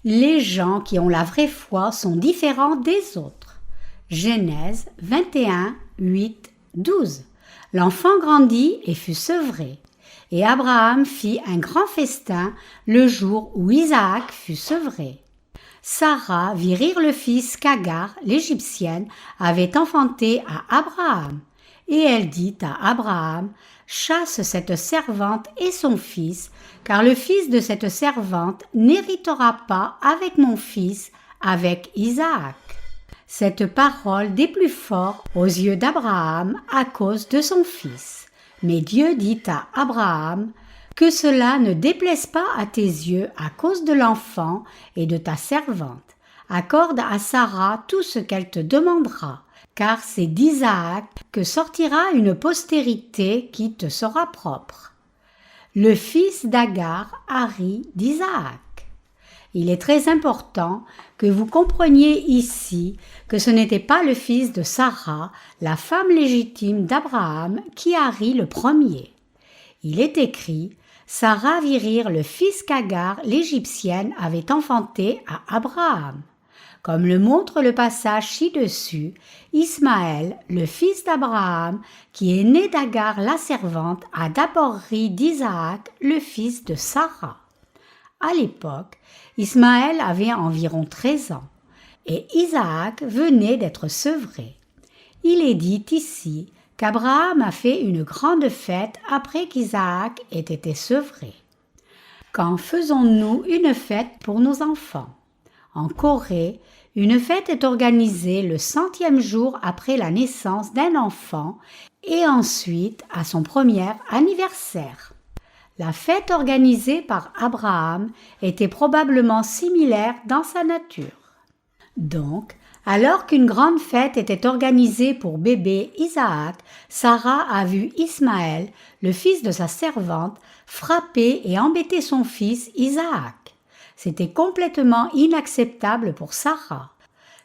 Les gens qui ont la vraie foi sont différents des autres. Genèse 21, 8, 12. L'enfant grandit et fut sevré. Et Abraham fit un grand festin le jour où Isaac fut sevré. Sarah vit rire le fils qu'Agar, l'Égyptienne, avait enfanté à Abraham. Et elle dit à Abraham, « Chasse cette servante et son fils, car le fils de cette servante n'héritera pas avec mon fils, avec Isaac. » Cette parole déplut fort aux yeux d'Abraham à cause de son fils. Mais Dieu dit à Abraham, « Que cela ne déplaise pas à tes yeux à cause de l'enfant et de ta servante. Accorde à Sarah tout ce qu'elle te demandera, car c'est d'Isaac que sortira une postérité qui te sera propre. » Le fils d'Agar Hari d'Isaac. Il est très important que vous compreniez ici que ce n'était pas le fils de Sarah, la femme légitime d'Abraham, qui Hari le premier. Il est écrit « Sarah vit rire le fils qu'Agar, l'Égyptienne, avait enfanté à Abraham ». Comme le montre le passage ci-dessus, Ismaël, le fils d'Abraham, qui est né d'Agar la servante, a d'abord ri d'Isaac, le fils de Sarah. À l'époque, Ismaël avait environ 13 ans et Isaac venait d'être sevré. Il est dit ici qu'Abraham a fait une grande fête après qu'Isaac ait été sevré. Quand faisons-nous une fête pour nos enfants? En Corée, une fête est organisée le 100e jour après la naissance d'un enfant et ensuite à son premier anniversaire. La fête organisée par Abraham était probablement similaire dans sa nature. Donc, alors qu'une grande fête était organisée pour bébé Isaac, Sarah a vu Ismaël, le fils de sa servante, frapper et embêter son fils Isaac. C'était complètement inacceptable pour Sarah.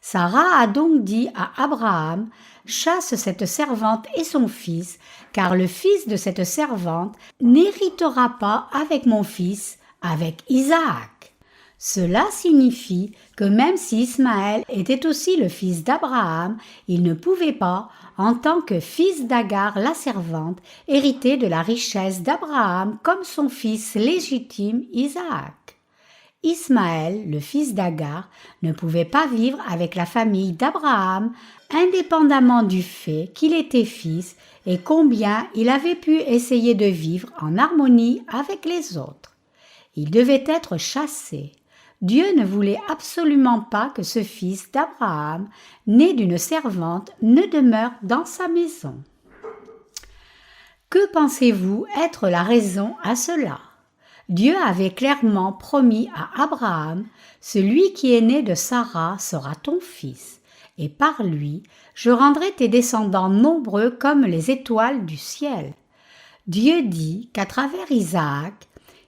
Sarah a donc dit à Abraham « Chasse cette servante et son fils, car le fils de cette servante n'héritera pas avec mon fils, avec Isaac. » Cela signifie que même si Ismaël était aussi le fils d'Abraham, il ne pouvait pas, en tant que fils d'Agar la servante, hériter de la richesse d'Abraham comme son fils légitime Isaac. Ismaël, le fils d'Agar, ne pouvait pas vivre avec la famille d'Abraham, indépendamment du fait qu'il était fils et combien il avait pu essayer de vivre en harmonie avec les autres. Il devait être chassé. Dieu ne voulait absolument pas que ce fils d'Abraham, né d'une servante, ne demeure dans sa maison. Que pensez-vous être la raison à cela? Dieu avait clairement promis à Abraham « Celui qui est né de Sarah sera ton fils, et par lui, je rendrai tes descendants nombreux comme les étoiles du ciel. » Dieu dit qu'à travers Isaac,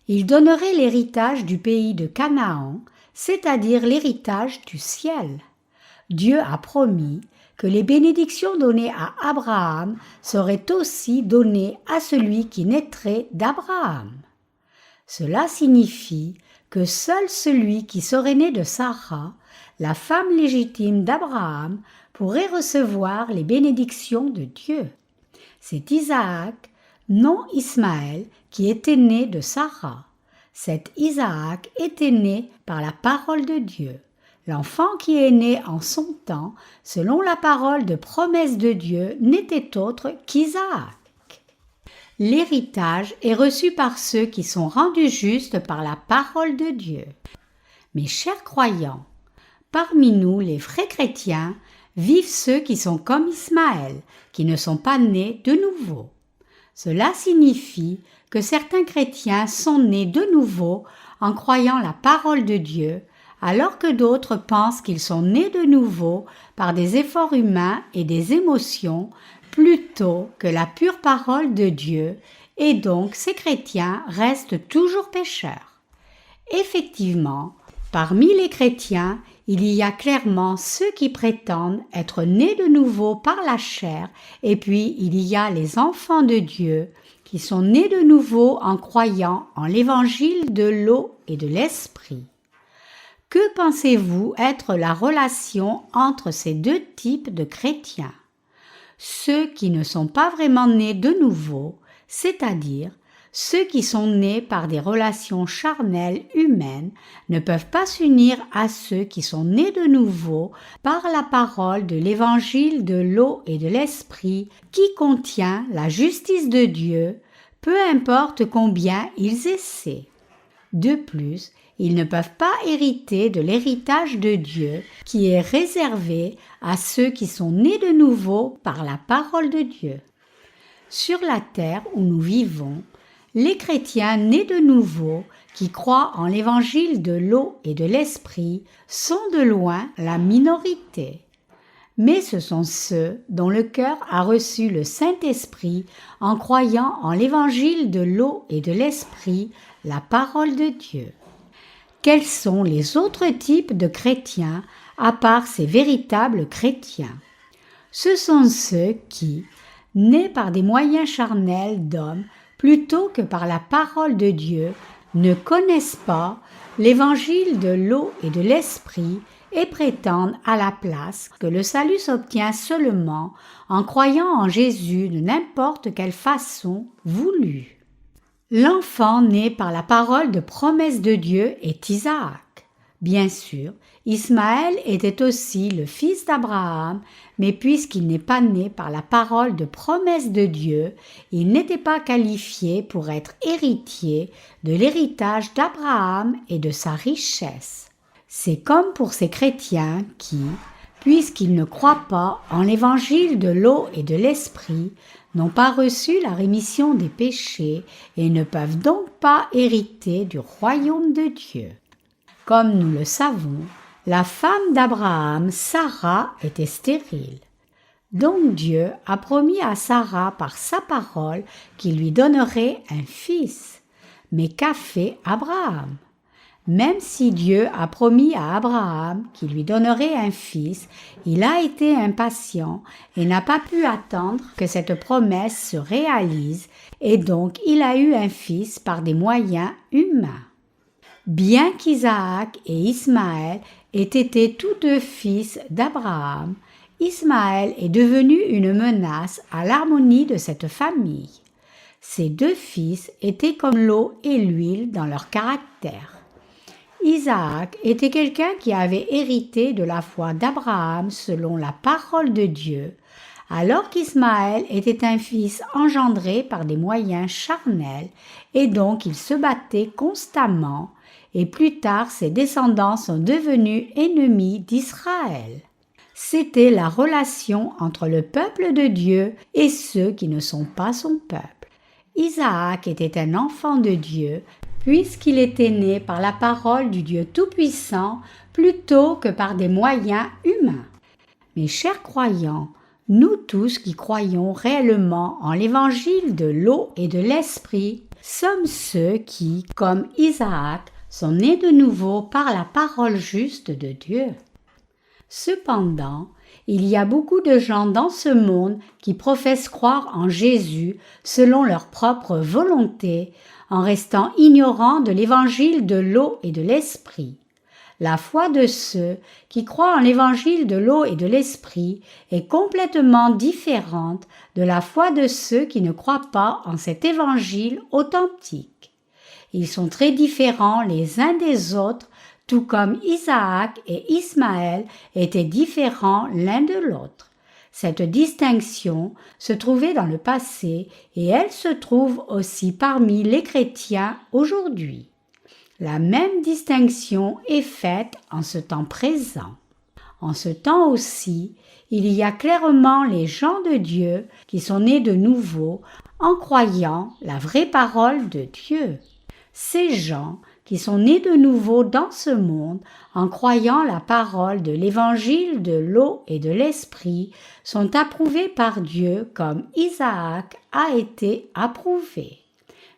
il donnerait l'héritage du pays de Canaan, c'est-à-dire l'héritage du ciel. Dieu a promis que les bénédictions données à Abraham seraient aussi données à celui qui naîtrait d'Abraham. Cela signifie que seul celui qui serait né de Sarah, la femme légitime d'Abraham, pourrait recevoir les bénédictions de Dieu. C'est Isaac, non Ismaël, qui était né de Sarah. Cet Isaac était né par la parole de Dieu. L'enfant qui est né en son temps, selon la parole de promesse de Dieu, n'était autre qu'Isaac. L'héritage est reçu par ceux qui sont rendus justes par la parole de Dieu. Mes chers croyants, parmi nous, les vrais chrétiens, vivent ceux qui sont comme Ismaël, qui ne sont pas nés de nouveau. Cela signifie que certains chrétiens sont nés de nouveau en croyant la parole de Dieu, alors que d'autres pensent qu'ils sont nés de nouveau par des efforts humains et des émotions, plutôt que la pure parole de Dieu, et donc ces chrétiens restent toujours pécheurs. Effectivement, parmi les chrétiens, il y a clairement ceux qui prétendent être nés de nouveau par la chair, et puis il y a les enfants de Dieu qui sont nés de nouveau en croyant en l'évangile de l'eau et de l'esprit. Que pensez-vous être la relation entre ces deux types de chrétiens? Ceux qui ne sont pas vraiment nés de nouveau, c'est-à-dire ceux qui sont nés par des relations charnelles humaines, ne peuvent pas s'unir à ceux qui sont nés de nouveau par la parole de l'évangile de l'eau et de l'esprit qui contient la justice de Dieu, peu importe combien ils essaient. De plus, ils ne peuvent pas hériter de l'héritage de Dieu qui est réservé à ceux qui sont nés de nouveau par la parole de Dieu. Sur la terre où nous vivons, les chrétiens nés de nouveau qui croient en l'évangile de l'eau et de l'esprit sont de loin la minorité. Mais ce sont ceux dont le cœur a reçu le Saint-Esprit en croyant en l'évangile de l'eau et de l'esprit, la parole de Dieu. Quels sont les autres types de chrétiens à part ces véritables chrétiens? Ce sont ceux qui, nés par des moyens charnels d'hommes plutôt que par la parole de Dieu, ne connaissent pas l'évangile de l'eau et de l'esprit et prétendent à la place que le salut s'obtient seulement en croyant en Jésus de n'importe quelle façon voulue. L'enfant né par la parole de promesse de Dieu est Isaac. Bien sûr, Ismaël était aussi le fils d'Abraham, mais puisqu'il n'est pas né par la parole de promesse de Dieu, il n'était pas qualifié pour être héritier de l'héritage d'Abraham et de sa richesse. C'est comme pour ces chrétiens qui, puisqu'ils ne croient pas en l'évangile de l'eau et de l'esprit, n'ont pas reçu la rémission des péchés et ne peuvent donc pas hériter du royaume de Dieu. Comme nous le savons, la femme d'Abraham, Sarah, était stérile. Donc Dieu a promis à Sarah par sa parole qu'il lui donnerait un fils. Mais qu'a fait Abraham? Même si Dieu a promis à Abraham qu'il lui donnerait un fils, il a été impatient et n'a pas pu attendre que cette promesse se réalise et donc il a eu un fils par des moyens humains. Bien qu'Isaac et Ismaël aient été tous deux fils d'Abraham, Ismaël est devenu une menace à l'harmonie de cette famille. Ces deux fils étaient comme l'eau et l'huile dans leur caractère. Isaac était quelqu'un qui avait hérité de la foi d'Abraham selon la parole de Dieu, alors qu'Ismaël était un fils engendré par des moyens charnels et donc il se battait constamment et plus tard ses descendants sont devenus ennemis d'Israël. C'était la relation entre le peuple de Dieu et ceux qui ne sont pas son peuple. Isaac était un enfant de Dieu puisqu'il était né par la parole du Dieu Tout-Puissant plutôt que par des moyens humains. Mes chers croyants, nous tous qui croyons réellement en l'évangile de l'eau et de l'esprit, sommes ceux qui, comme Isaac, sont nés de nouveau par la parole juste de Dieu. Cependant, il y a beaucoup de gens dans ce monde qui professent croire en Jésus selon leur propre volonté, en restant ignorants de l'évangile de l'eau et de l'esprit. La foi de ceux qui croient en l'évangile de l'eau et de l'esprit est complètement différente de la foi de ceux qui ne croient pas en cet évangile authentique. Ils sont très différents les uns des autres, tout comme Isaac et Ismaël étaient différents l'un de l'autre. Cette distinction se trouvait dans le passé et elle se trouve aussi parmi les chrétiens aujourd'hui. La même distinction est faite en ce temps présent. En ce temps aussi, il y a clairement les gens de Dieu qui sont nés de nouveau en croyant la vraie parole de Dieu. Ces gens qui sont nés de nouveau dans ce monde en croyant la parole de l'évangile de l'eau et de l'esprit sont approuvés par Dieu comme Isaac a été approuvé.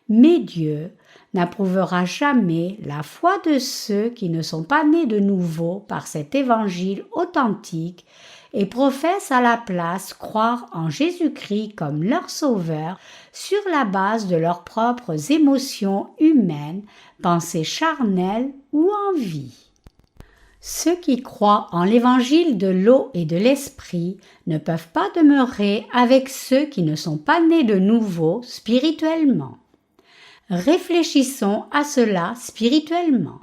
Mais Dieu n'approuvera jamais la foi de ceux qui ne sont pas nés de nouveau par cet évangile authentique et professent à la place croire en Jésus-Christ comme leur sauveur sur la base de leurs propres émotions humaines, pensées charnelles ou envies. Ceux qui croient en l'évangile de l'eau et de l'esprit ne peuvent pas demeurer avec ceux qui ne sont pas nés de nouveau spirituellement. Réfléchissons à cela spirituellement.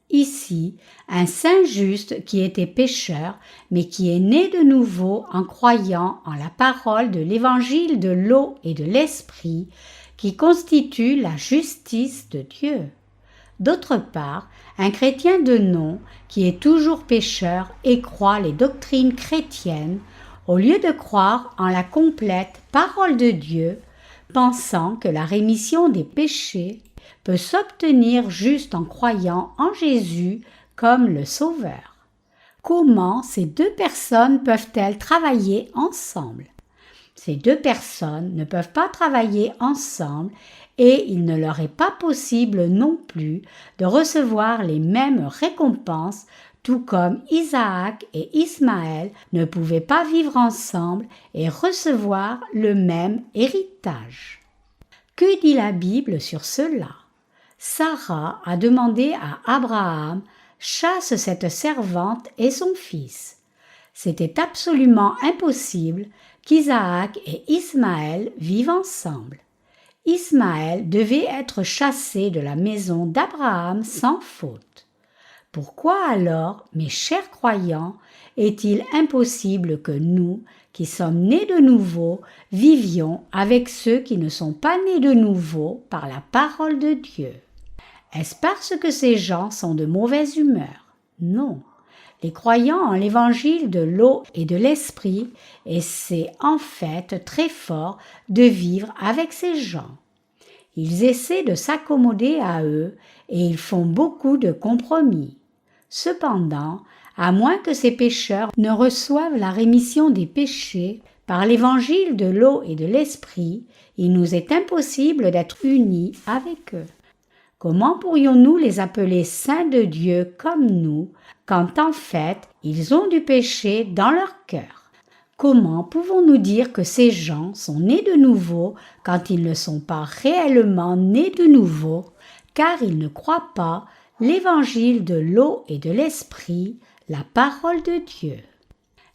Ici, un saint juste qui était pécheur, mais qui est né de nouveau en croyant en la parole de l'évangile de l'eau et de l'esprit, qui constitue la justice de Dieu. D'autre part, un chrétien de nom qui est toujours pécheur et croit les doctrines chrétiennes, au lieu de croire en la complète parole de Dieu, pensant que la rémission des péchés peut s'obtenir juste en croyant en Jésus comme le Sauveur. Comment ces deux personnes peuvent-elles travailler ensemble? Ces deux personnes ne peuvent pas travailler ensemble et il ne leur est pas possible non plus de recevoir les mêmes récompenses, tout comme Isaac et Ismaël ne pouvaient pas vivre ensemble et recevoir le même héritage. Que dit la Bible sur cela? Sarah a demandé à Abraham « Chasse cette servante et son fils ». C'était absolument impossible qu'Isaac et Ismaël vivent ensemble. Ismaël devait être chassé de la maison d'Abraham sans faute. Pourquoi alors, mes chers croyants, est-il impossible que nous, qui sommes nés de nouveau, vivions avec ceux qui ne sont pas nés de nouveau par la parole de Dieu? Est-ce parce que ces gens sont de mauvaise humeur? Non. Les croyants en l'évangile de l'eau et de l'esprit essaient en fait très fort de vivre avec ces gens. Ils essaient de s'accommoder à eux et ils font beaucoup de compromis. Cependant, à moins que ces pécheurs ne reçoivent la rémission des péchés par l'évangile de l'eau et de l'esprit, il nous est impossible d'être unis avec eux. Comment pourrions-nous les appeler saints de Dieu comme nous, quand en fait ils ont du péché dans leur cœur? Comment pouvons-nous dire que ces gens sont nés de nouveau quand ils ne sont pas réellement nés de nouveau, car ils ne croient pas l'évangile de l'eau et de l'esprit, la parole de Dieu?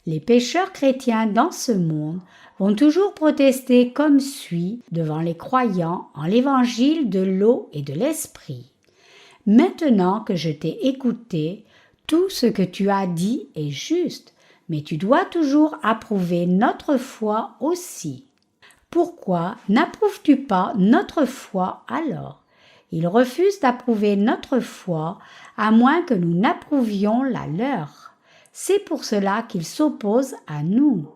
Les pécheurs chrétiens dans ce monde vont toujours protester comme suit devant les croyants en l'évangile de l'eau et de l'esprit. Maintenant que je t'ai écouté, tout ce que tu as dit est juste, mais tu dois toujours approuver notre foi aussi. Pourquoi n'approuves-tu pas notre foi alors? Ils refusent d'approuver notre foi à moins que nous n'approuvions la leur. C'est pour cela qu'ils s'opposent à nous.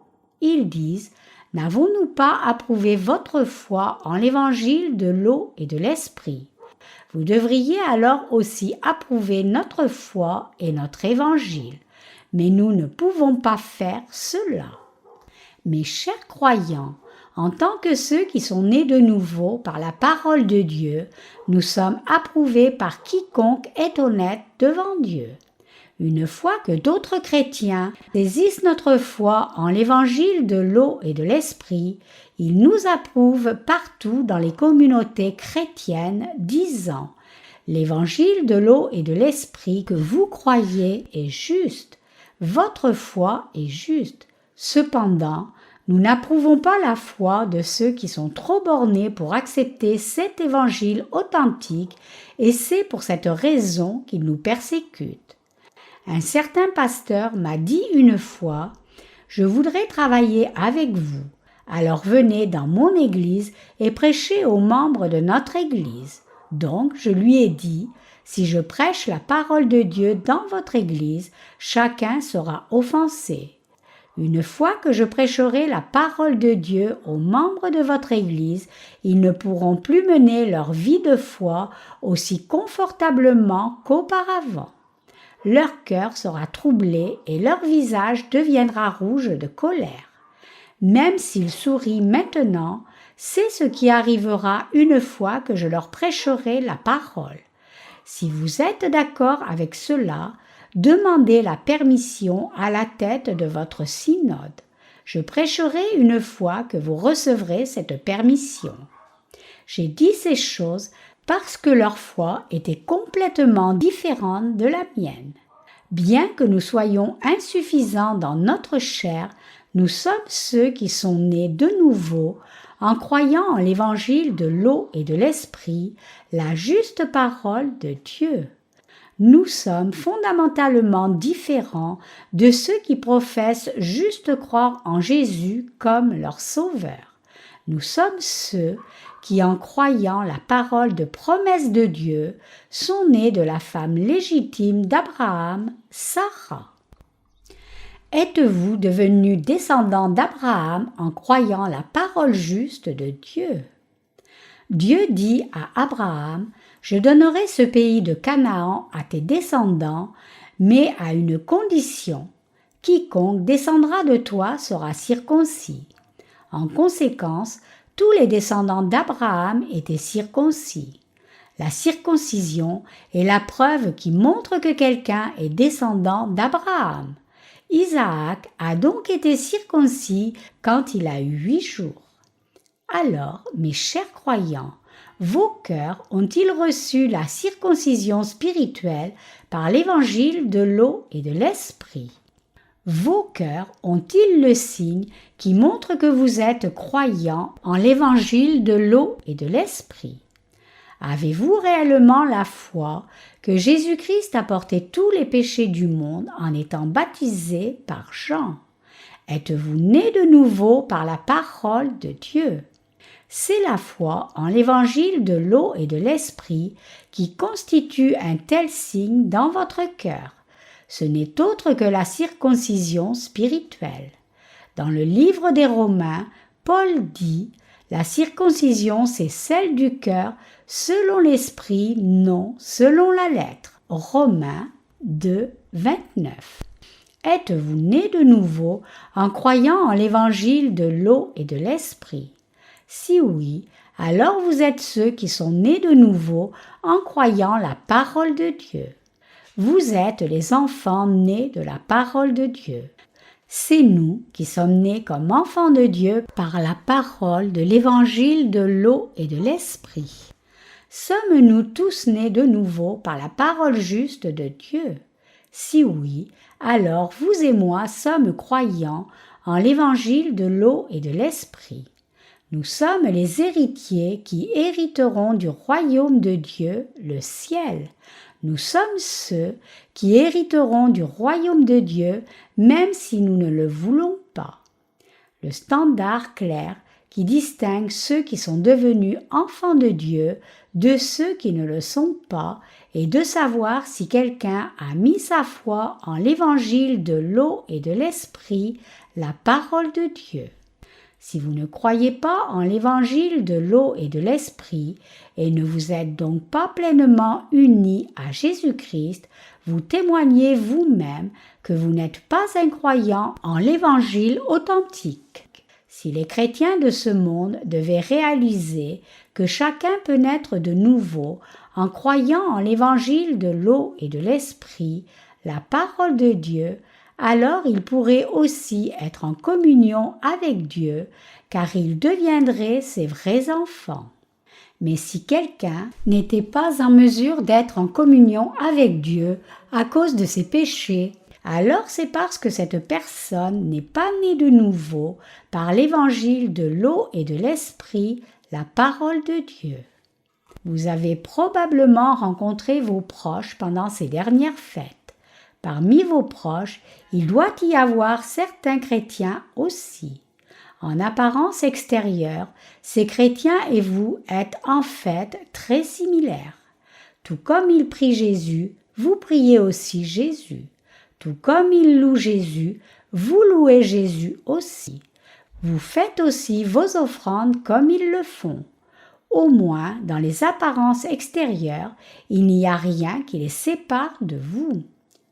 Ils disent « N'avons-nous pas approuvé votre foi en l'évangile de l'eau et de l'esprit? Vous devriez alors aussi approuver notre foi et notre évangile. Mais nous ne pouvons pas faire cela. » Mes chers croyants, en tant que ceux qui sont nés de nouveau par la parole de Dieu, nous sommes approuvés par quiconque est honnête devant Dieu. Une fois que d'autres chrétiens saisissent notre foi en l'évangile de l'eau et de l'esprit, ils nous approuvent partout dans les communautés chrétiennes, disant « L'évangile de l'eau et de l'esprit que vous croyez est juste, votre foi est juste. Cependant, nous n'approuvons pas la foi de ceux qui sont trop bornés pour accepter cet évangile authentique et c'est pour cette raison qu'ils nous persécutent. Un certain pasteur m'a dit une fois « Je voudrais travailler avec vous, alors venez dans mon église et prêchez aux membres de notre église. » Donc je lui ai dit « Si je prêche la parole de Dieu dans votre église, chacun sera offensé. Une fois que je prêcherai la parole de Dieu aux membres de votre église, ils ne pourront plus mener leur vie de foi aussi confortablement qu'auparavant. Leur cœur sera troublé et leur visage deviendra rouge de colère. Même s'ils sourient maintenant, c'est ce qui arrivera une fois que je leur prêcherai la parole. Si vous êtes d'accord avec cela, demandez la permission à la tête de votre synode. Je prêcherai une fois que vous recevrez cette permission. » J'ai dit ces choses parce que leur foi était complètement différente de la mienne. Bien que nous soyons insuffisants dans notre chair, nous sommes ceux qui sont nés de nouveau en croyant en l'évangile de l'eau et de l'esprit, la juste parole de Dieu. Nous sommes fondamentalement différents de ceux qui professent juste croire en Jésus comme leur sauveur. Nous sommes ceux qui, en croyant la parole de promesse de Dieu, sont nés de la femme légitime d'Abraham, Sarah. Êtes-vous devenus descendants d'Abraham en croyant la parole juste de Dieu? Dieu dit à Abraham, « Je donnerai ce pays de Canaan à tes descendants, mais à une condition. Quiconque descendra de toi sera circoncis. » En conséquence, tous les descendants d'Abraham étaient circoncis. La circoncision est la preuve qui montre que quelqu'un est descendant d'Abraham. Isaac a donc été circoncis quand il a eu 8 jours. Alors, mes chers croyants, vos cœurs ont-ils reçu la circoncision spirituelle par l'évangile de l'eau et de l'esprit? Vos cœurs ont-ils le signe qui montre que vous êtes croyants en l'évangile de l'eau et de l'esprit? Avez-vous réellement la foi que Jésus-Christ a porté tous les péchés du monde en étant baptisé par Jean? Êtes-vous nés de nouveau par la parole de Dieu? C'est la foi en l'évangile de l'eau et de l'esprit qui constitue un tel signe dans votre cœur. Ce n'est autre que la circoncision spirituelle. Dans le livre des Romains, Paul dit « La circoncision, c'est celle du cœur, selon l'esprit, non selon la lettre. » Romains 2, 29. Êtes-vous nés de nouveau en croyant en l'évangile de l'eau et de l'esprit? Si oui, alors vous êtes ceux qui sont nés de nouveau en croyant la parole de Dieu. Vous êtes les enfants nés de la parole de Dieu. C'est nous qui sommes nés comme enfants de Dieu par la parole de l'évangile de l'eau et de l'esprit. Sommes-nous tous nés de nouveau par la parole juste de Dieu? Si oui, alors vous et moi sommes croyants en l'évangile de l'eau et de l'esprit. Nous sommes les héritiers qui hériteront du royaume de Dieu, le ciel. Nous sommes ceux qui hériteront du royaume de Dieu, même si nous ne le voulons pas. Le standard clair qui distingue ceux qui sont devenus enfants de Dieu de ceux qui ne le sont pas est de savoir si quelqu'un a mis sa foi en l'évangile de l'eau et de l'esprit, la parole de Dieu. Si vous ne croyez pas en l'évangile de l'eau et de l'esprit et ne vous êtes donc pas pleinement unis à Jésus-Christ, vous témoignez vous-même que vous n'êtes pas un croyant en l'évangile authentique. Si les chrétiens de ce monde devaient réaliser que chacun peut naître de nouveau en croyant en l'évangile de l'eau et de l'esprit, la parole de Dieu, alors ils pourraient aussi être en communion avec Dieu, car ils deviendraient ses vrais enfants. Mais si quelqu'un n'était pas en mesure d'être en communion avec Dieu à cause de ses péchés, alors c'est parce que cette personne n'est pas née de nouveau par l'évangile de l'eau et de l'esprit, la parole de Dieu. Vous avez probablement rencontré vos proches pendant ces dernières fêtes. Parmi vos proches, il doit y avoir certains chrétiens aussi. En apparence extérieure, ces chrétiens et vous êtes en fait très similaires. Tout comme ils prient Jésus, vous priez aussi Jésus. Tout comme ils louent Jésus, vous louez Jésus aussi. Vous faites aussi vos offrandes comme ils le font. Au moins, dans les apparences extérieures, il n'y a rien qui les sépare de vous.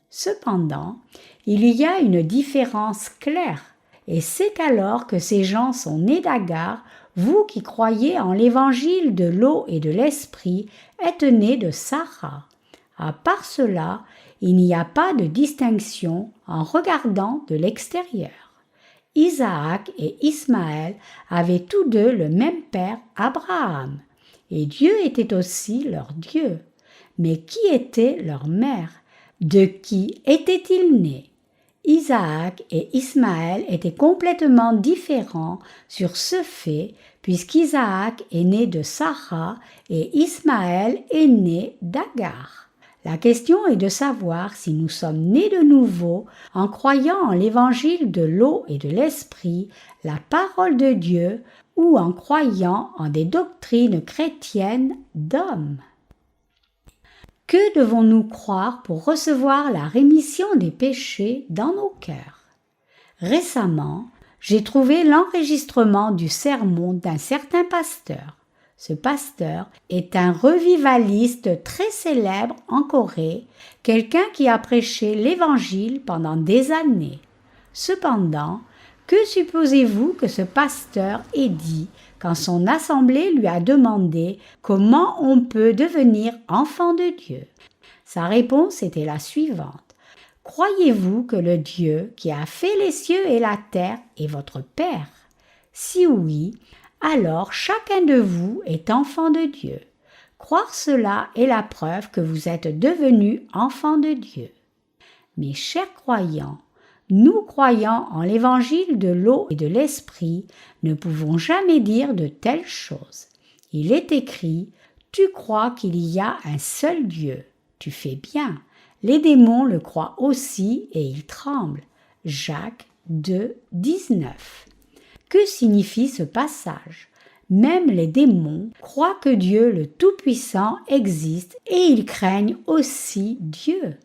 Cependant, il y a une différence claire, et c'est qu'alors que ces gens sont nés d'Agar, vous qui croyez en l'évangile de l'eau et de l'esprit êtes nés de Sarah. À part cela, il n'y a pas de distinction en regardant de l'extérieur. Isaac et Ismaël avaient tous deux le même père, Abraham, et Dieu était aussi leur Dieu. Mais qui était leur mère? De qui était-il né? Isaac et Ismaël étaient complètement différents sur ce fait, puisqu'Isaac est né de Sarah et Ismaël est né d'Agar. La question est de savoir si nous sommes nés de nouveau en croyant en l'évangile de l'eau et de l'esprit, la parole de Dieu, ou en croyant en des doctrines chrétiennes d'hommes. Que devons-nous croire pour recevoir la rémission des péchés dans nos cœurs? Récemment, j'ai trouvé l'enregistrement du sermon d'un certain pasteur. Ce pasteur est un revivaliste très célèbre en Corée, quelqu'un qui a prêché l'Évangile pendant des années. Cependant, que supposez-vous que ce pasteur ait dit quand son assemblée lui a demandé comment on peut devenir enfant de Dieu? Sa réponse était la suivante. Croyez-vous que le Dieu qui a fait les cieux et la terre est votre Père? Si oui, alors chacun de vous est enfant de Dieu. Croire cela est la preuve que vous êtes devenus enfants de Dieu. Mes chers croyants, nous croyant en l'évangile de l'eau et de l'esprit, ne pouvons jamais dire de telles choses. Il est écrit « Tu crois qu'il y a un seul Dieu. Tu fais bien. Les démons le croient aussi et ils tremblent. » Jacques 2, 19. Que signifie ce passage? Même les démons croient que Dieu le Tout-Puissant existe et ils craignent aussi Dieu.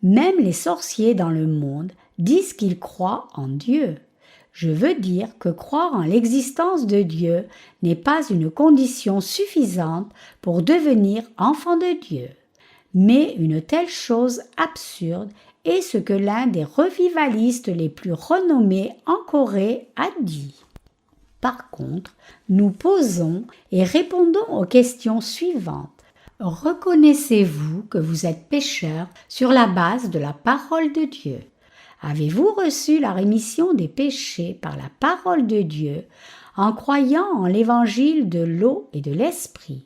Même les sorciers dans le monde disent qu'ils croient en Dieu. Je veux dire que croire en l'existence de Dieu n'est pas une condition suffisante pour devenir enfant de Dieu. Mais une telle chose absurde est ce que l'un des revivalistes les plus renommés en Corée a dit. Par contre, nous posons et répondons aux questions suivantes. Reconnaissez-vous que vous êtes pécheur sur la base de la parole de Dieu? Avez-vous reçu la rémission des péchés par la parole de Dieu en croyant en l'évangile de l'eau et de l'esprit?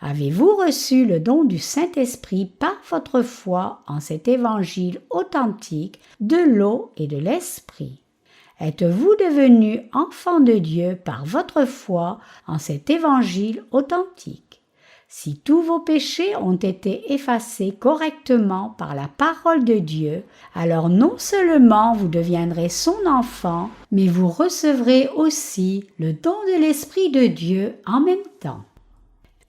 Avez-vous reçu le don du Saint-Esprit par votre foi en cet évangile authentique de l'eau et de l'esprit? Êtes-vous devenu enfant de Dieu par votre foi en cet évangile authentique? Si tous vos péchés ont été effacés correctement par la parole de Dieu, alors non seulement vous deviendrez son enfant, mais vous recevrez aussi le don de l'Esprit de Dieu en même temps.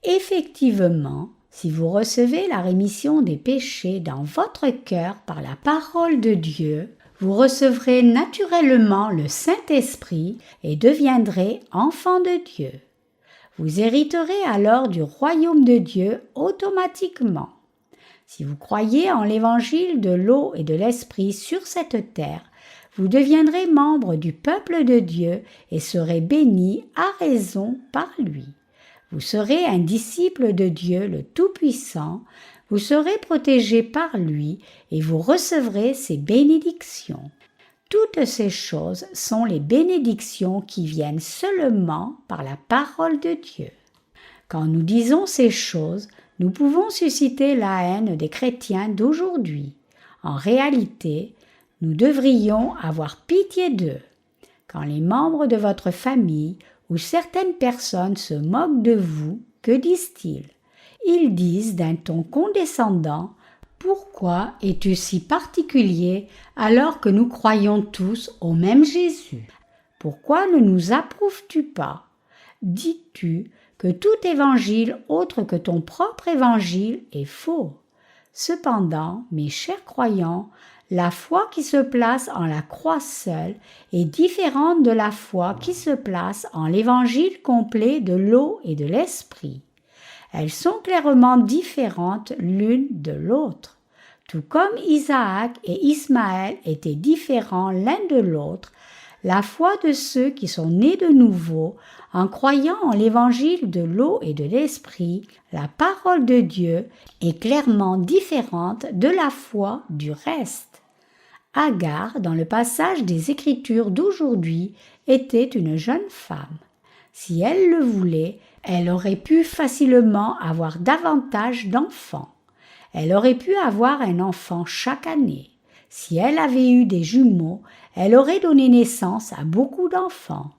Effectivement, si vous recevez la rémission des péchés dans votre cœur par la parole de Dieu, vous recevrez naturellement le Saint-Esprit et deviendrez enfant de Dieu. Vous hériterez alors du royaume de Dieu automatiquement. Si vous croyez en l'évangile de l'eau et de l'esprit sur cette terre, vous deviendrez membre du peuple de Dieu et serez bénis à raison par lui. Vous serez un disciple de Dieu le Tout-Puissant, vous serez protégé par lui et vous recevrez ses bénédictions. Toutes ces choses sont les bénédictions qui viennent seulement par la parole de Dieu. Quand nous disons ces choses, nous pouvons susciter la haine des chrétiens d'aujourd'hui. En réalité, nous devrions avoir pitié d'eux. Quand les membres de votre famille ou certaines personnes se moquent de vous, que disent-ils? Ils disent d'un ton condescendant: « Pourquoi es-tu si particulier alors que nous croyons tous au même Jésus? Pourquoi ne nous approuves-tu pas? Dis-tu que tout évangile autre que ton propre évangile est faux? Cependant, mes chers croyants, la foi qui se place en la croix seule est différente de la foi qui se place en l'évangile complet de l'eau et de l'esprit. Elles sont clairement différentes l'une de l'autre. Tout comme Isaac et Ismaël étaient différents l'un de l'autre, la foi de ceux qui sont nés de nouveau, en croyant en l'évangile de l'eau et de l'esprit, la parole de Dieu, est clairement différente de la foi du reste. Agar, dans le passage des Écritures d'aujourd'hui, était une jeune femme. Si elle le voulait, elle aurait pu facilement avoir davantage d'enfants. Elle aurait pu avoir un enfant chaque année. Si elle avait eu des jumeaux, elle aurait donné naissance à beaucoup d'enfants.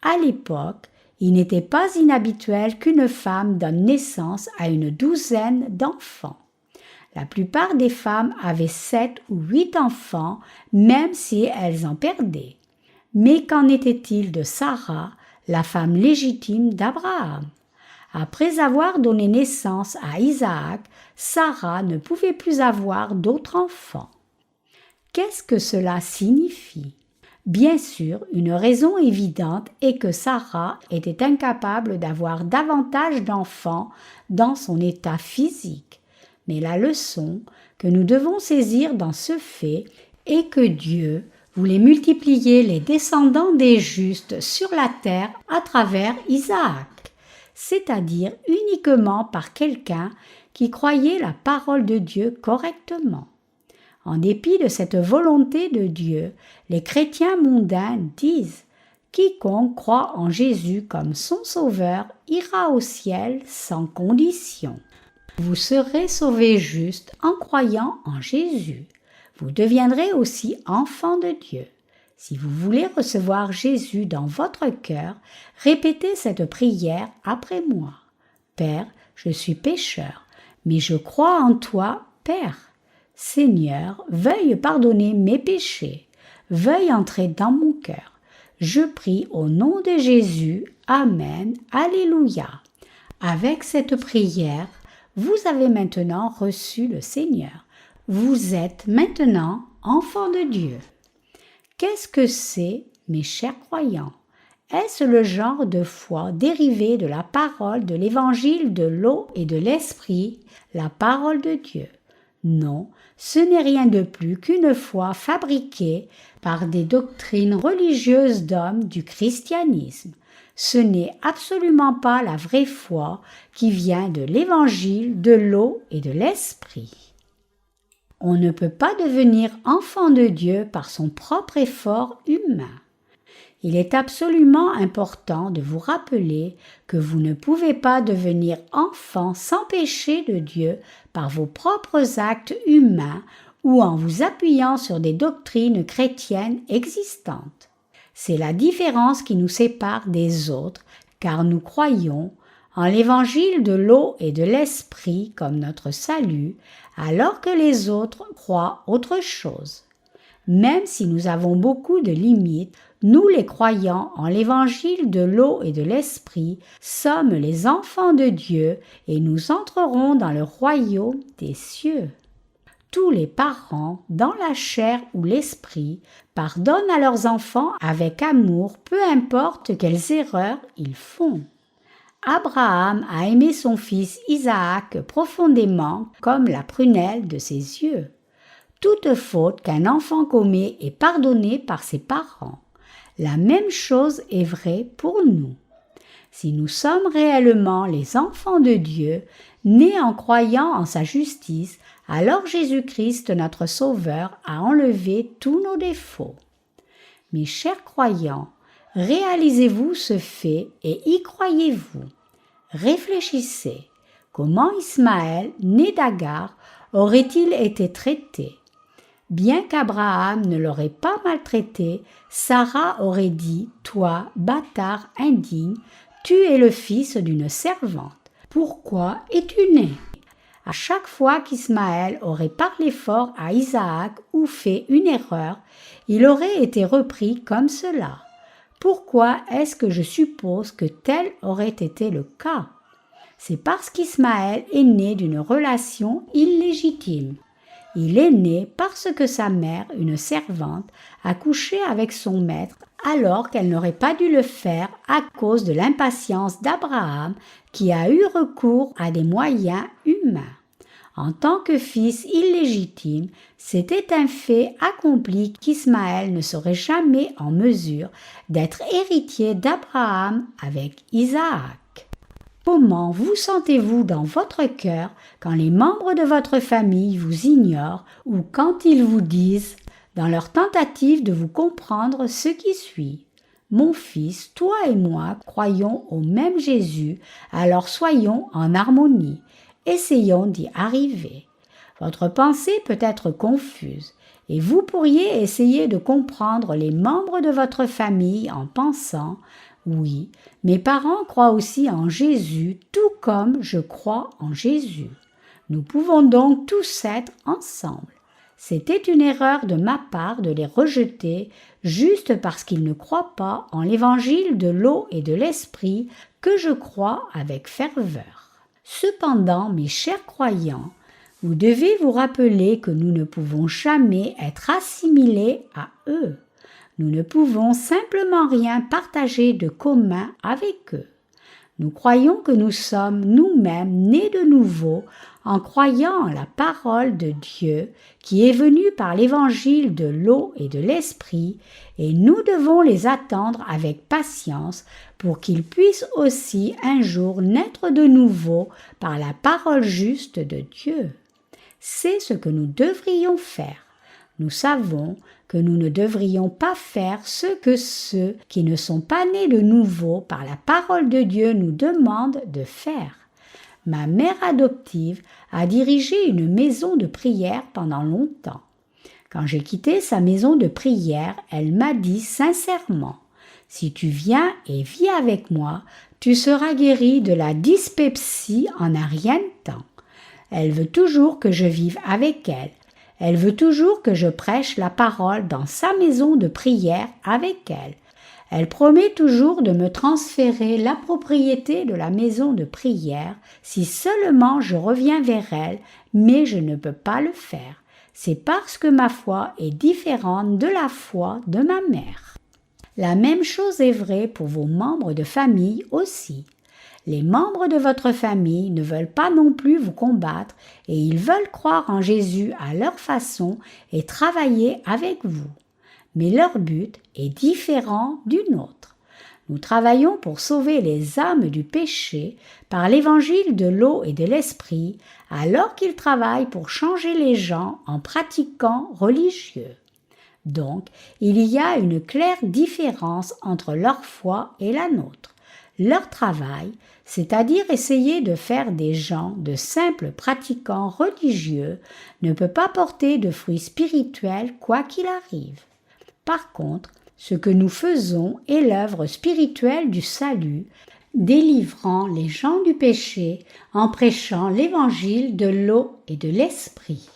À l'époque, il n'était pas inhabituel qu'une femme donne naissance à une douzaine d'enfants. La plupart des femmes avaient 7 ou 8 enfants, même si elles en perdaient. Mais qu'en était-il de Sarah, la femme légitime d'Abraham? Après avoir donné naissance à Isaac, Sarah ne pouvait plus avoir d'autres enfants. Qu'est-ce que cela signifie? Bien sûr, une raison évidente est que Sarah était incapable d'avoir davantage d'enfants dans son état physique. Mais la leçon que nous devons saisir dans ce fait est que Dieu voulait multiplier les descendants des justes sur la terre à travers Isaac, c'est-à-dire uniquement par quelqu'un qui croyait la parole de Dieu correctement. En dépit de cette volonté de Dieu, les chrétiens mondains disent « Quiconque croit en Jésus comme son sauveur ira au ciel sans condition. » Vous serez sauvés juste en croyant en Jésus. Vous deviendrez aussi enfants de Dieu. Si vous voulez recevoir Jésus dans votre cœur, répétez cette prière après moi. Père, je suis pécheur, mais je crois en toi, Père. Seigneur, veuille pardonner mes péchés, veuille entrer dans mon cœur. Je prie au nom de Jésus. Amen. Alléluia. Avec cette prière, vous avez maintenant reçu le Seigneur. Vous êtes maintenant enfants de Dieu. Qu'est-ce que c'est, mes chers croyants? Est-ce le genre de foi dérivé de la parole de l'évangile de l'eau et de l'esprit, la parole de Dieu? Non, ce n'est rien de plus qu'une foi fabriquée par des doctrines religieuses d'hommes du christianisme. Ce n'est absolument pas la vraie foi qui vient de l'évangile de l'eau et de l'esprit. On ne peut pas devenir enfant de Dieu par son propre effort humain. Il est absolument important de vous rappeler que vous ne pouvez pas devenir enfant sans péché de Dieu par vos propres actes humains ou en vous appuyant sur des doctrines chrétiennes existantes. C'est la différence qui nous sépare des autres, car nous croyons en l'évangile de l'eau et de l'esprit comme notre salut, alors que les autres croient autre chose. Même si nous avons beaucoup de limites, nous les croyants en l'évangile de l'eau et de l'esprit sommes les enfants de Dieu et nous entrerons dans le royaume des cieux. Tous les parents, dans la chair ou l'esprit, pardonnent à leurs enfants avec amour, peu importe quelles erreurs ils font. Abraham a aimé son fils Isaac profondément comme la prunelle de ses yeux. Toute faute qu'un enfant commet est pardonnée par ses parents. La même chose est vraie pour nous. Si nous sommes réellement les enfants de Dieu, nés en croyant en sa justice, alors Jésus-Christ, notre Sauveur, a enlevé tous nos défauts. Mes chers croyants, réalisez-vous ce fait et y croyez-vous. Réfléchissez. Comment Ismaël, né d'Agar, aurait-il été traité? Bien qu'Abraham ne l'aurait pas maltraité, Sarah aurait dit « Toi, bâtard indigne, tu es le fils d'une servante. Pourquoi es-tu né ?» À chaque fois qu'Ismaël aurait parlé fort à Isaac ou fait une erreur, il aurait été repris comme cela. Pourquoi est-ce que je suppose que tel aurait été le cas? C'est parce qu'Ismaël est né d'une relation illégitime. Il est né parce que sa mère, une servante, a couché avec son maître alors qu'elle n'aurait pas dû le faire à cause de l'impatience d'Abraham qui a eu recours à des moyens humains. En tant que fils illégitime, c'était un fait accompli qu'Ismaël ne serait jamais en mesure d'être héritier d'Abraham avec Isaac. Comment vous sentez-vous dans votre cœur quand les membres de votre famille vous ignorent ou quand ils vous disent, dans leur tentative de vous comprendre, ce qui suit? Mon fils, toi et moi croyons au même Jésus, alors soyons en harmonie. Essayons d'y arriver. Votre pensée peut être confuse et vous pourriez essayer de comprendre les membres de votre famille en pensant « Oui, mes parents croient aussi en Jésus tout comme je crois en Jésus. Nous pouvons donc tous être ensemble. » C'était une erreur de ma part de les rejeter juste parce qu'ils ne croient pas en l'évangile de l'eau et de l'esprit que je crois avec ferveur. Cependant, mes chers croyants, vous devez vous rappeler que nous ne pouvons jamais être assimilés à eux. Nous ne pouvons simplement rien partager de commun avec eux. Nous croyons que nous sommes nous-mêmes nés de nouveau en croyant en la parole de Dieu qui est venue par l'évangile de l'eau et de l'esprit, et nous devons les attendre avec patience pour qu'ils puissent aussi un jour naître de nouveau par la parole juste de Dieu. C'est ce que nous devrions faire. Nous savons que nous ne devrions pas faire ce que ceux qui ne sont pas nés de nouveau par la parole de Dieu nous demandent de faire. Ma mère adoptive a dirigé une maison de prière pendant longtemps. Quand j'ai quitté sa maison de prière, elle m'a dit sincèrement « Si tu viens et vis avec moi, tu seras guéri de la dyspepsie en un rien de temps. » Elle veut toujours que je vive avec elle. Elle veut toujours que je prêche la parole dans sa maison de prière avec elle. Elle promet toujours de me transférer la propriété de la maison de prière si seulement je reviens vers elle, mais je ne peux pas le faire. C'est parce que ma foi est différente de la foi de ma mère. La même chose est vraie pour vos membres de famille aussi. Les membres de votre famille ne veulent pas non plus vous combattre et ils veulent croire en Jésus à leur façon et travailler avec vous. Mais leur but est différent du nôtre. Nous travaillons pour sauver les âmes du péché par l'évangile de l'eau et de l'esprit, alors qu'ils travaillent pour changer les gens en pratiquants religieux. Donc, il y a une claire différence entre leur foi et la nôtre. Leur travail, c'est-à-dire essayer de faire des gens de simples pratiquants religieux, ne peut pas porter de fruits spirituels quoi qu'il arrive. Par contre, ce que nous faisons est l'œuvre spirituelle du salut, délivrant les gens du péché en prêchant l'évangile de l'eau et de l'esprit.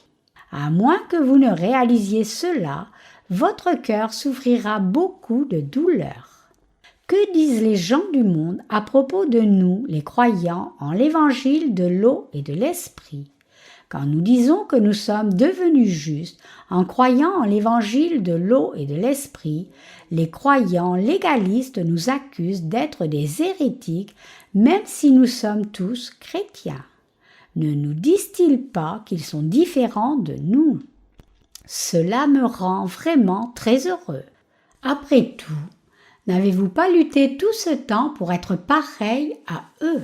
À moins que vous ne réalisiez cela, votre cœur souffrira beaucoup de douleur. Que disent les gens du monde à propos de nous, les croyants, en l'évangile de l'eau et de l'esprit? Quand nous disons que nous sommes devenus justes en croyant en l'évangile de l'eau et de l'esprit, les croyants légalistes nous accusent d'être des hérétiques, même si nous sommes tous chrétiens. Ne nous disent-ils pas qu'ils sont différents de nous? Cela me rend vraiment très heureux. Après tout, n'avez-vous pas lutté tout ce temps pour être pareil à eux?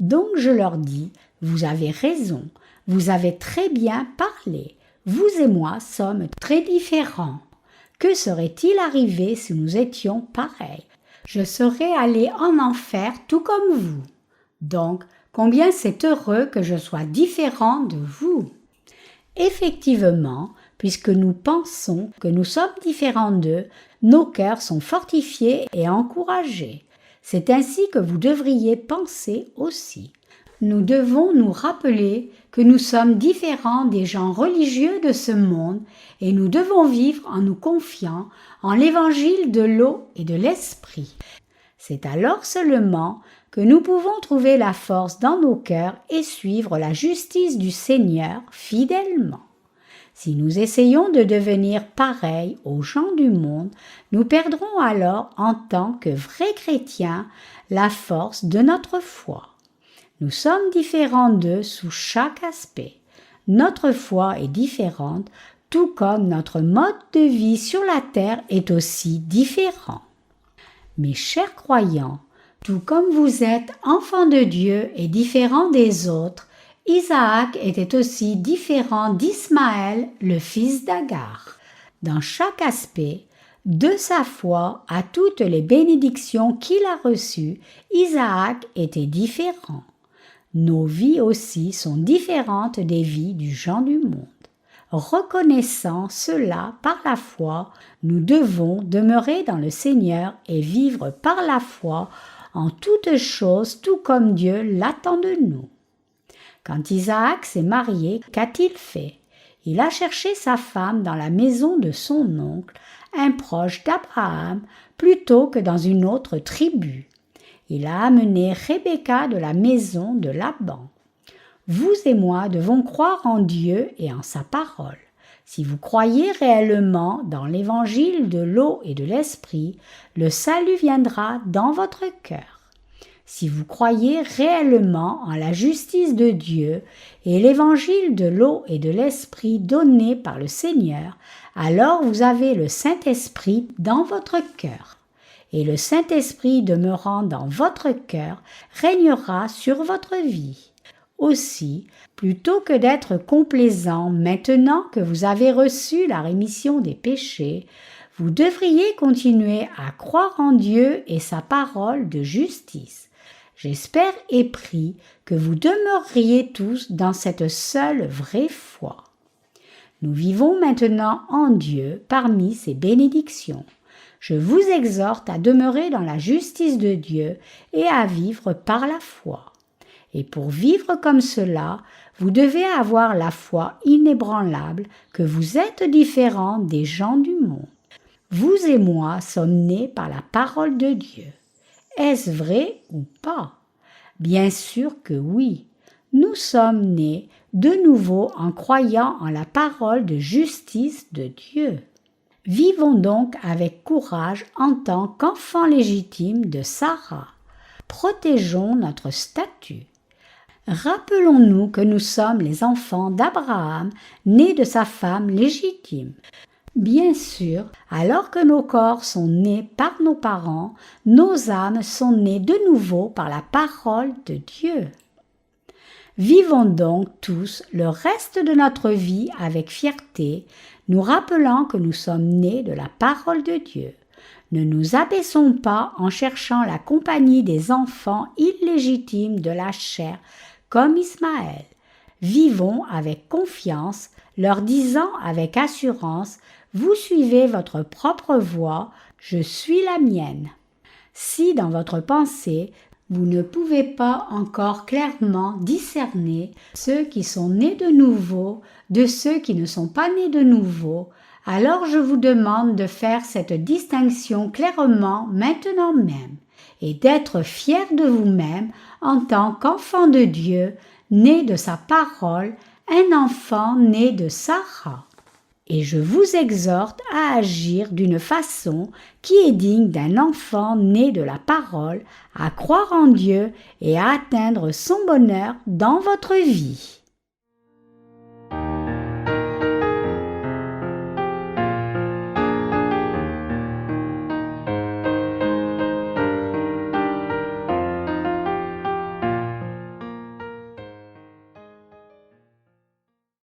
Donc je leur dis, vous avez raison, vous avez très bien parlé, vous et moi sommes très différents. Que serait-il arrivé si nous étions pareils? Je serais allé en enfer tout comme vous. Donc, combien c'est heureux que je sois différent de vous. Effectivement, puisque nous pensons que nous sommes différents d'eux, nos cœurs sont fortifiés et encouragés. C'est ainsi que vous devriez penser aussi. Nous devons nous rappeler que nous sommes différents des gens religieux de ce monde et nous devons vivre en nous confiant en l'évangile de l'eau et de l'esprit. C'est alors seulement que nous pouvons trouver la force dans nos cœurs et suivre la justice du Seigneur fidèlement. Si nous essayons de devenir pareils aux gens du monde, nous perdrons alors en tant que vrais chrétiens la force de notre foi. Nous sommes différents d'eux sous chaque aspect. Notre foi est différente, tout comme notre mode de vie sur la terre est aussi différent. Mes chers croyants, tout comme vous êtes enfants de Dieu et différents des autres, Isaac était aussi différent d'Ismaël, le fils d'Agar. Dans chaque aspect, de sa foi à toutes les bénédictions qu'il a reçues, Isaac était différent. Nos vies aussi sont différentes des vies du gens du monde. Reconnaissant cela par la foi, nous devons demeurer dans le Seigneur et vivre par la foi en toutes choses, tout comme Dieu l'attend de nous. Quand Isaac s'est marié, qu'a-t-il fait? Il a cherché sa femme dans la maison de son oncle, un proche d'Abraham, plutôt que dans une autre tribu. Il a amené Rebecca de la maison de Laban. Vous et moi devons croire en Dieu et en sa parole. Si vous croyez réellement dans l'évangile de l'eau et de l'esprit, le salut viendra dans votre cœur. Si vous croyez réellement en la justice de Dieu et l'évangile de l'eau et de l'esprit donné par le Seigneur, alors vous avez le Saint-Esprit dans votre cœur. Et le Saint-Esprit demeurant dans votre cœur régnera sur votre vie. Aussi, plutôt que d'être complaisant maintenant que vous avez reçu la rémission des péchés, vous devriez continuer à croire en Dieu et sa parole de justice. J'espère et prie que vous demeureriez tous dans cette seule vraie foi. Nous vivons maintenant en Dieu parmi ses bénédictions. Je vous exhorte à demeurer dans la justice de Dieu et à vivre par la foi. Et pour vivre comme cela, vous devez avoir la foi inébranlable que vous êtes différents des gens du monde. Vous et moi sommes nés par la parole de Dieu. Est-ce vrai ou pas? Bien sûr que oui. Nous sommes nés de nouveau en croyant en la parole de justice de Dieu. Vivons donc avec courage en tant qu'enfants légitimes de Sarah. Protégeons notre statut. Rappelons-nous que nous sommes les enfants d'Abraham, nés de sa femme légitime. Bien sûr, alors que nos corps sont nés par nos parents, nos âmes sont nées de nouveau par la parole de Dieu. Vivons donc tous le reste de notre vie avec fierté, nous rappelant que nous sommes nés de la parole de Dieu. Ne nous abaissons pas en cherchant la compagnie des enfants illégitimes de la chair, comme Ismaël. Vivons avec confiance, leur disant avec assurance « Vous suivez votre propre voie, je suis la mienne ». Si dans votre pensée, vous ne pouvez pas encore clairement discerner ceux qui sont nés de nouveau de ceux qui ne sont pas nés de nouveau, alors je vous demande de faire cette distinction clairement maintenant même et d'être fiers de vous-même en tant qu'enfant de Dieu, né de sa parole, un enfant né de Sarah. Et je vous exhorte à agir d'une façon qui est digne d'un enfant né de la parole, à croire en Dieu et à atteindre son bonheur dans votre vie.